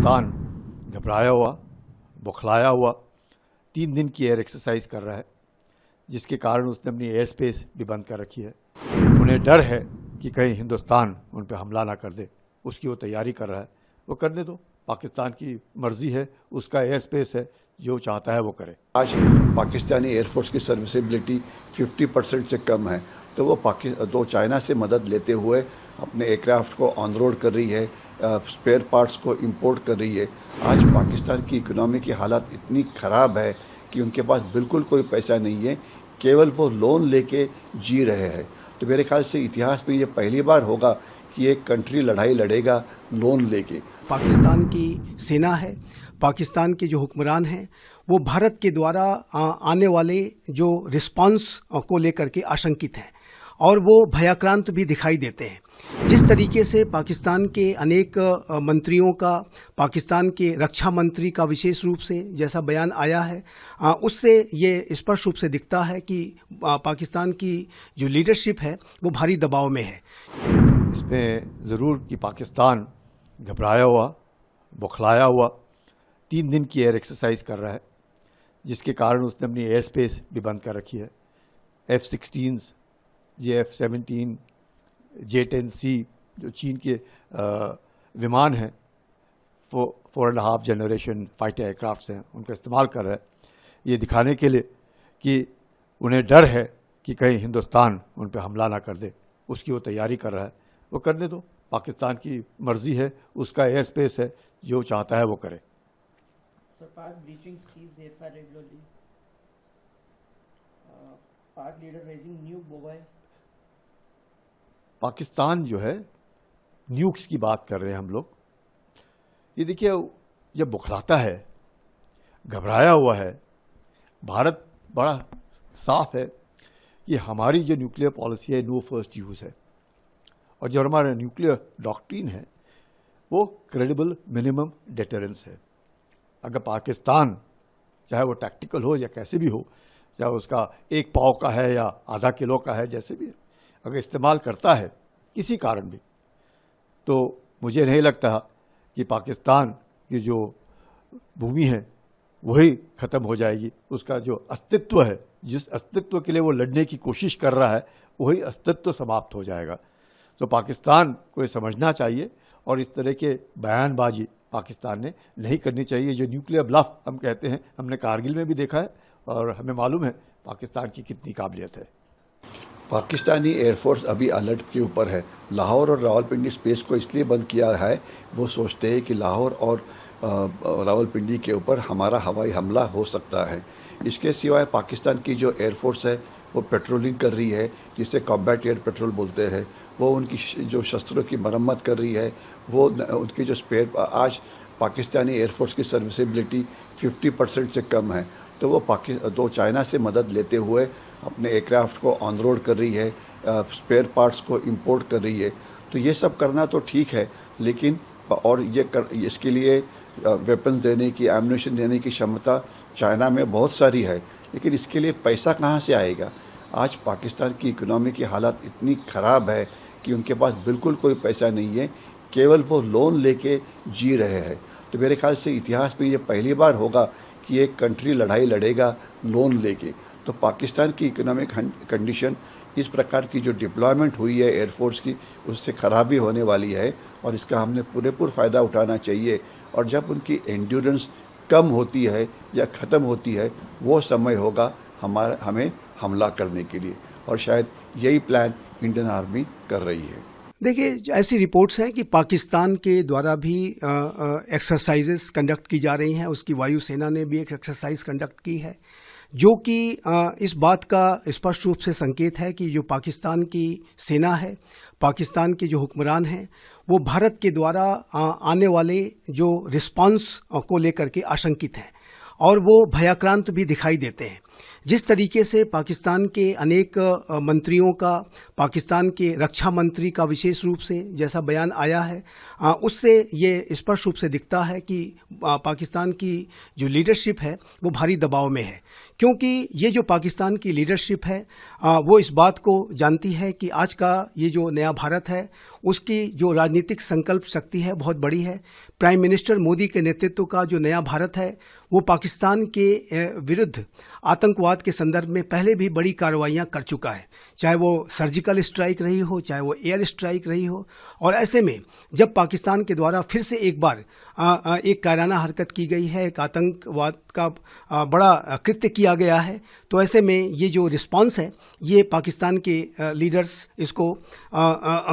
पाकिस्तान घबराया हुआ, बौखलाया हुआ 3 दिन की एयर एक्सरसाइज कर रहा है, जिसके कारण उसने अपनी एयर स्पेस भी बंद कर रखी है। उन्हें डर है कि कहीं हिंदुस्तान उन पर हमला ना कर दे, उसकी वो तैयारी कर रहा है। वो करने दो, पाकिस्तान की मर्जी है, उसका एयर स्पेस है, जो चाहता है वो करे। आज पाकिस्तानी एयरफोर्स की सर्विसेबिलिटी 50% से कम है, तो वो चाइना से मदद लेते हुए अपने एयरक्राफ्ट को ऑन रोड कर रही है, स्पेयर पार्ट्स को इंपोर्ट कर रही है। आज पाकिस्तान की इकोनॉमी की हालत इतनी ख़राब है कि उनके पास बिल्कुल कोई पैसा नहीं है, केवल वो लोन लेके जी रहे हैं। तो मेरे ख्याल से इतिहास में ये पहली बार होगा कि एक कंट्री लड़ाई लड़ेगा लोन लेके। पाकिस्तान की सेना है, पाकिस्तान के जो हुक्मरान हैं, वो भारत के द्वारा आने वाले जो रिस्पांस को लेकर के आशंकित हैं और वो भयाक्रांत भी दिखाई देते हैं। जिस तरीके से पाकिस्तान के अनेक मंत्रियों का, पाकिस्तान के रक्षा मंत्री का विशेष रूप से जैसा बयान आया है, उससे ये स्पष्ट रूप से दिखता है कि पाकिस्तान की जो लीडरशिप है वो भारी दबाव में है। इसमें ज़रूर कि पाकिस्तान घबराया हुआ, बौखलाया हुआ 3 दिन की एयर एक्सरसाइज कर रहा है, जिसके कारण उसने अपनी एयर स्पेस भी बंद कर रखी है। F-16, F-17, J-10C जो चीन के विमान हैं, 4.5 जनरेशन फाइटर एयरक्राफ्ट्स हैं, उनका इस्तेमाल कर रहा है, ये दिखाने के लिए कि उन्हें डर है कि कहीं हिंदुस्तान उन पर हमला ना कर दे, उसकी वो तैयारी कर रहा है। वो करने दो, पाकिस्तान की मर्जी है, उसका एयर स्पेस है, जो चाहता है वो करे। पाक ब्रीचिंग सीज एयरफेयर रेगुलरली, पाक लीडर रेजिंग न्यूक मोबाइल। पाकिस्तान जो है न्यूक्स की बात कर रहे हैं हम लोग। ये देखिए, जब बुखलाता है, घबराया हुआ है, भारत बड़ा साफ है कि हमारी जो न्यूक्लियर पॉलिसी है नो फर्स्ट यूज़ है, और जो हमारा न्यूक्लियर डॉक्ट्रिन है वो क्रेडिबल मिनिमम डेटरेंस है। अगर पाकिस्तान चाहे वो टैक्टिकल हो या कैसे भी हो, चाहे उसका 1 पाव का है या आधा किलो का है, जैसे भी है, अगर इस्तेमाल करता है किसी कारण भी, तो मुझे नहीं लगता कि पाकिस्तान की जो भूमि है वही ख़त्म हो जाएगी। उसका जो अस्तित्व है, जिस अस्तित्व के लिए वो लड़ने की कोशिश कर रहा है, वही अस्तित्व समाप्त हो जाएगा। तो पाकिस्तान को ये समझना चाहिए, और इस तरह के बयानबाजी पाकिस्तान ने नहीं करनी चाहिए। जो न्यूक्लियर ब्लफ हम कहते हैं, हमने कारगिल में भी देखा है, और हमें मालूम है पाकिस्तान की कितनी काबिलियत है। पाकिस्तानी एयरफोर्स अभी अलर्ट के ऊपर है। लाहौर और रावलपिंडी स्पेस को इसलिए बंद किया है, वो सोचते हैं कि लाहौर और रावलपिंडी के ऊपर हमारा हवाई हमला हो सकता है। इसके सिवाय पाकिस्तान की जो एयरफोर्स है वो पेट्रोलिंग कर रही है, जिसे कॉम्बैट एयर पेट्रोल बोलते हैं। वो उनकी जो शस्त्रों की मरम्मत कर रही है, वो उनकी जो स्पेयर, आज पाकिस्तानी एयरफोर्स की सर्विसेबिलिटी 50% से कम है, तो वो चाइना से मदद लेते हुए अपने एयरक्राफ्ट को ऑन रोड कर रही है, स्पेयर पार्ट्स को इंपोर्ट कर रही है। तो ये सब करना तो ठीक है, लेकिन और इसके लिए वेपन्स देने की, एम्यूनिशन देने की क्षमता चाइना में बहुत सारी है, लेकिन इसके लिए पैसा कहाँ से आएगा? आज पाकिस्तान की इकोनॉमी की हालत इतनी ख़राब है कि उनके पास बिल्कुल कोई पैसा नहीं है, केवल वो लोन लेके जी रहे हैं। तो मेरे ख्याल से इतिहास में ये पहली बार होगा कि एक कंट्री लड़ाई लड़ेगा लोन लेके। तो पाकिस्तान की इकोनॉमिक कंडीशन, इस प्रकार की जो डिप्लॉयमेंट हुई है एयरफोर्स की, उससे खराबी होने वाली है, और इसका हमने पूरेपूर फ़ायदा उठाना चाहिए। और जब उनकी एंड्योरेंस कम होती है या ख़त्म होती है, वो समय होगा हमें हमला करने के लिए, और शायद यही प्लान इंडियन आर्मी कर रही है। देखिए, ऐसी रिपोर्ट्स हैं कि पाकिस्तान के द्वारा भी एक्सरसाइजेस कंडक्ट की जा रही हैं। उसकी वायुसेना ने भी एक एक्सरसाइज कंडक्ट की है, जो कि इस बात का स्पष्ट रूप से संकेत है कि जो पाकिस्तान की सेना है, पाकिस्तान के जो हुक्मरान हैं, वो भारत के द्वारा आने वाले जो रिस्पांस को लेकर के आशंकित हैं और वो भयाक्रांत भी दिखाई देते हैं। जिस तरीके से पाकिस्तान के अनेक मंत्रियों का, पाकिस्तान के रक्षा मंत्री का विशेष रूप से जैसा बयान आया है, उससे ये स्पष्ट रूप से दिखता है कि पाकिस्तान की जो लीडरशिप है वो भारी दबाव में है, क्योंकि ये जो पाकिस्तान की लीडरशिप है वो इस बात को जानती है कि आज का ये जो नया भारत है उसकी जो राजनीतिक संकल्प शक्ति है बहुत बड़ी है। प्राइम मिनिस्टर मोदी के नेतृत्व का जो नया भारत है वो पाकिस्तान के विरुद्ध आतंकवाद के संदर्भ में पहले भी बड़ी कार्रवाइयाँ कर चुका है, चाहे वो सर्जिकल स्ट्राइक रही हो, चाहे वो एयर स्ट्राइक रही हो। और ऐसे में जब पाकिस्तान के द्वारा फिर से एक बार एक कायराना हरकत की गई है, एक आतंकवाद का बड़ा कृत्य किया गया है, तो ऐसे में ये जो रिस्पांस है ये पाकिस्तान के लीडर्स इसको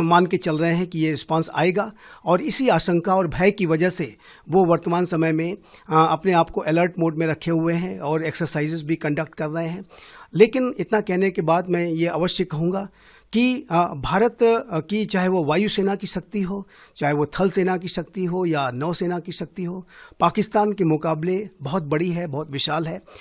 मान के चल रहे हैं कि ये रिस्पांस आएगा, और इसी आशंका और भय की वजह से वो वर्तमान समय में अपने आप को अलर्ट मोड में रखे हुए हैं और एक्सरसाइजेस भी कंडक्ट कर रहे हैं। लेकिन इतना कहने के बाद मैं ये अवश्य कहूँगा कि भारत की चाहे वो वायुसेना की शक्ति हो, चाहे वो थल सेना की शक्ति हो या नौसेना की शक्ति हो, पाकिस्तान के मुकाबले बहुत बड़ी है, बहुत विशाल है।